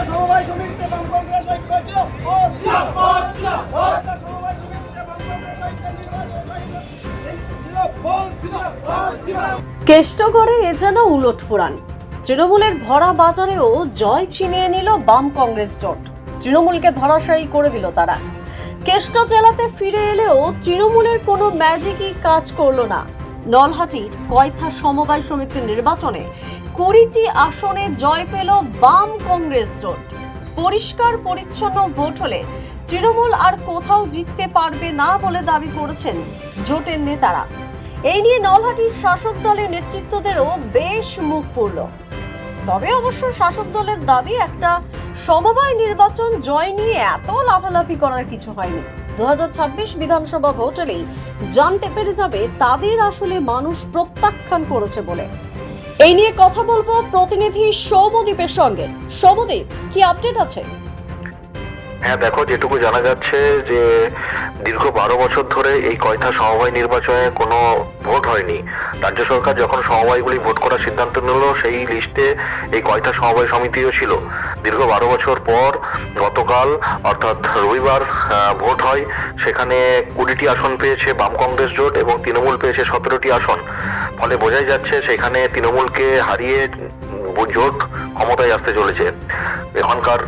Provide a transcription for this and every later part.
সমবায় সমিতিতে বাম কংগ্রেস ঐক্য জিন্দাবাদ জিন্দাবাদ। সমবায় সমিতিতে বাম কংগ্রেস ঐক্য জিন্দাবাদ জিন্দাবাদ। কেষ্টগড়ে এ যেন উলটফুরান। তৃণমূলের ভরা বাজারেও জয় ছিনিয়ে নিল বাম কংগ্রেস জোট। তৃণমূলকে ধরাশায়ী করে দিল তারা। কেষ্ট জেলাতে ফিরে এলেও তৃণমূলের কোনো ম্যাজিকই কাজ করলো না। নলহাটির কয়থা সমবায় সমিতির নির্বাচনে 20টি আসনে জয় পেল বাম কংগ্রেস জোট। পরিষ্কার পরিচ্ছন্ন ভোট হলে তৃণমূল আর কোথাও জিততে পারবে না বলে দাবি করেছেন জোটের নেতারা। এই নিয়ে নলহাটির শাসক দলের নেতৃত্বদেরও বেশ মুখ পুড়ল। তবে অবশ্য শাসক দলের দাবি, একটা সমবায় নির্বাচন জয় নিয়ে এত লাফালাফি করার কিছু হয়নি। 2026 বিধানসভা ভোট হলেই জানতে পেরে যাবে তাদের আসলে মানুষ প্রত্যাখ্যান করেছে বলে। এই নিয়ে কথা বলবো প্রতিনিধি সৌমদীপের সঙ্গে। সৌমদীপ, কি আপডেট আছে? হ্যাঁ দেখো, যেটুকু জানা যাচ্ছে যে দীর্ঘ 12 বছর ধরে এই কয়থা সমবায় নির্বাচনে কোনো ভোট হয়নি। রাজ্য সরকার যখন সমবায়গুলি ভোট করার সিদ্ধান্ত নিল, সেই লিস্টে এই কয়থা সমবায় সমিতিও ছিল। দীর্ঘ 12 বছর পর গতকাল অর্থাৎ রবিবার ভোট হয়। সেখানে 20টি আসন পেয়েছে বাম কংগ্রেস জোট এবং তৃণমূল পেয়েছে 17টি আসন। ফলে বোঝাই যাচ্ছে সেখানে তৃণমূলকে হারিয়ে জোট ক্ষমতায় আসতে চলেছে। এখানকার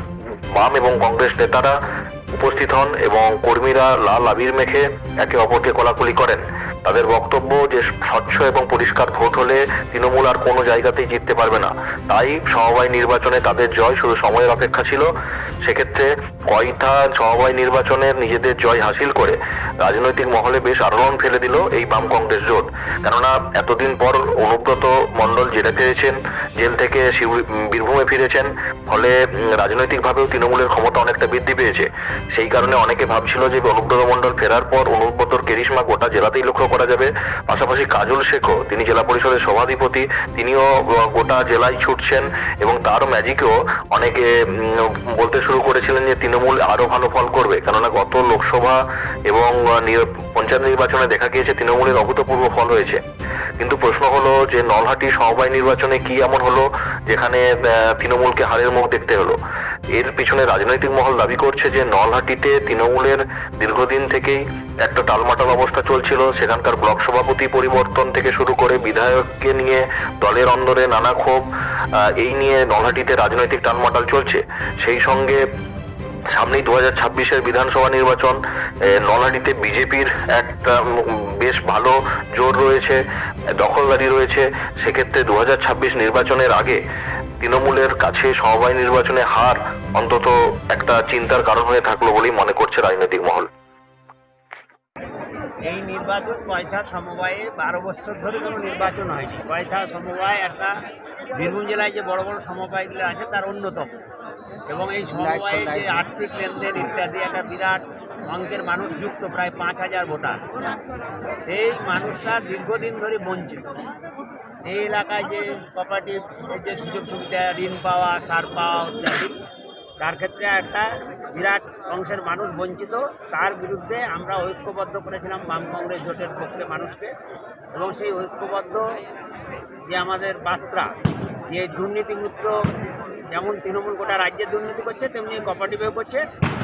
বাম এবং কংগ্রেস নেতারা উপস্থিত হন এবং কর্মীরা লাল আবির মেখে একে অপরকে কোলাকুলি করেন। তাদের বক্তব্য যে স্বচ্ছ এবং পরিষ্কার ভোট হলে তৃণমূল আর কোনো জায়গাতেই জিততে পারবে না। তাই সমবায় নির্বাচনে তাদের জয় শুধু সময়ের অপেক্ষা ছিল। সেক্ষেত্রে কয়থা সমবায় নির্বাচনের নিজেদের জয় হাসিল করে রাজনৈতিক মহলে বেশ আলোড়ন ফেলে দিল এই বাম কংগ্রেস জোট। কেননা এতদিন পর অনুব্রত মণ্ডল জেলে ফিরেছেন, জেল থেকে বীরভূমে ফিরেছেন। ফলে রাজনৈতিকভাবেও তৃণমূলের ক্ষমতা অনেকটা বৃদ্ধি পেয়েছে। সেই কারণে অনেকে ভাবছিল যে অনুব্রত মণ্ডল ফেরার পর অনুব্রতর কেরিশমা গোটা জেলাতেই লক্ষ্য করা যাবে। পাশাপাশি কাজল শেখও, তিনি জেলা পরিষদের সভাধিপতি, তিনিও গোটা জেলায় ছুটছেন এবং তার ম্যাজিকেও অনেকে বলতে শুরু করেছিলেন যে তৃণমূল আরো ভালো ফল করবে। কেননা গত লোকসভা এবং পঞ্চায়েত নির্বাচনে দেখা গিয়েছে তৃণমূলের অভূতপূর্ব ফল হয়েছে। কিন্তু প্রশ্ন হলো যে নলহাটি সমবায় নির্বাচনে কি এমন হলো যেখানে তৃণমূলকে হারের মুখ দেখতে হলো? এর পিছনে রাজনৈতিক মহল দাবি করছে যে নলহাটিতে তৃণমূলের দীর্ঘদিন থেকেই একটা টালমাটাল অবস্থা চলছিল। সেখানকার ব্লক সভাপতি পরিবর্তন থেকে শুরু করে বিধায়ককে নিয়ে দলের অন্দরে নানা ক্ষোভ, এই নিয়ে নলহাটিতে রাজনৈতিক টালমাটাল চলছে। সেই সঙ্গে সামনেই 2026-এর বিধানসভা নির্বাচন। নলহাটিতে বিজেপির একটা বেশ ভালো জোর রয়েছে, দখলদারি রয়েছে। সেক্ষেত্রে 2026 নির্বাচনের আগে তৃণমূলের কাছে সমবায় নির্বাচনে হার অন্তত একটা চিন্তার কারণ হয়ে থাকলো বলেই মনে করছে রাজনৈতিক মহল। এই নির্বাচন কয়থা সমবায়ে 12 বছর ধরে কোনো নির্বাচন হয়নি। কয়থা সমবায় একটা বীরভূম জেলায় যে বড় বড় সমবায়গুলো আছে তার অন্যতম, এবং এই সমবায়ে যে আর্থিক লেনদেন ইত্যাদি একটা বিরাট অঙ্কের মানুষ যুক্ত, প্রায় 5,000 ভোটার। সেই মানুষরা দীর্ঘদিন ধরে বঞ্চিত। এই এলাকায় যে কোঅপারেটিভ যে সুযোগ সুবিধা, ঋণ পাওয়া, সার পাওয়া ইত্যাদি, তার ক্ষেত্রে একটা বিরাট অংশের মানুষ বঞ্চিত। তার বিরুদ্ধে আমরা ঐক্যবদ্ধ করেছিলাম বাম কংগ্রেস জোটের পক্ষে মানুষকে, এবং সেই ঐক্যবদ্ধ যে আমাদের বার্তা, যে দুর্নীতিমুক্ত, যেমন তৃণমূল গোটা রাজ্যে দুর্নীতি করছে তেমনি কোঅপারেটিভেও করছে।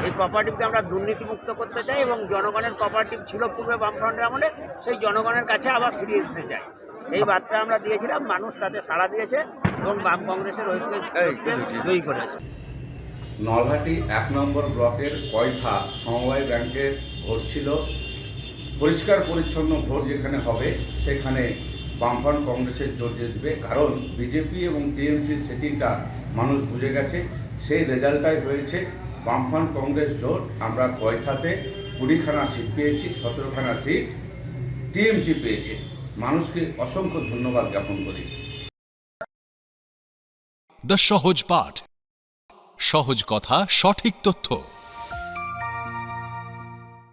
এই কোঅপারেটিভকে আমরা দুর্নীতিমুক্ত করতে চাই এবং জনগণের কোঅপারেটিভ ছিল পূর্বে বামফ্রন্টের আমলে, সেই জনগণের কাছে আবার ফিরিয়ে দিতে চাই। এই বার্তা আমরা দিয়েছিলাম, মানুষ তাতে সাড়া দিয়েছে এবং বাম কংগ্রেসের ঐক্যে জয়ী করেছে। নলহাটি 1 নম্বর ব্লকের কয়থা সমবায় ব্যাংকের ভোট ছিল। পরিষ্কার পরিচ্ছন্ন ভোট যেখানে হবে সেখানে বামফ্রন্ট কংগ্রেসের জোট জিতবে, কারণ বিজেপি এবং টিএমসির সেটিংটা মানুষ বুঝে গেছে। সেই রেজাল্টটাই হয়েছে বামফ্রন্ট কংগ্রেস জোট। আমরা কয়থাতে 20খানা সিট পেয়েছি, 17খানা সিট টিএমসি পেয়েছে। মানুষকে অসংখ্য ধন্যবাদ জ্ঞাপন করি। দ্য সহজ পাঠ, সহজ কথা, সঠিক তথ্য।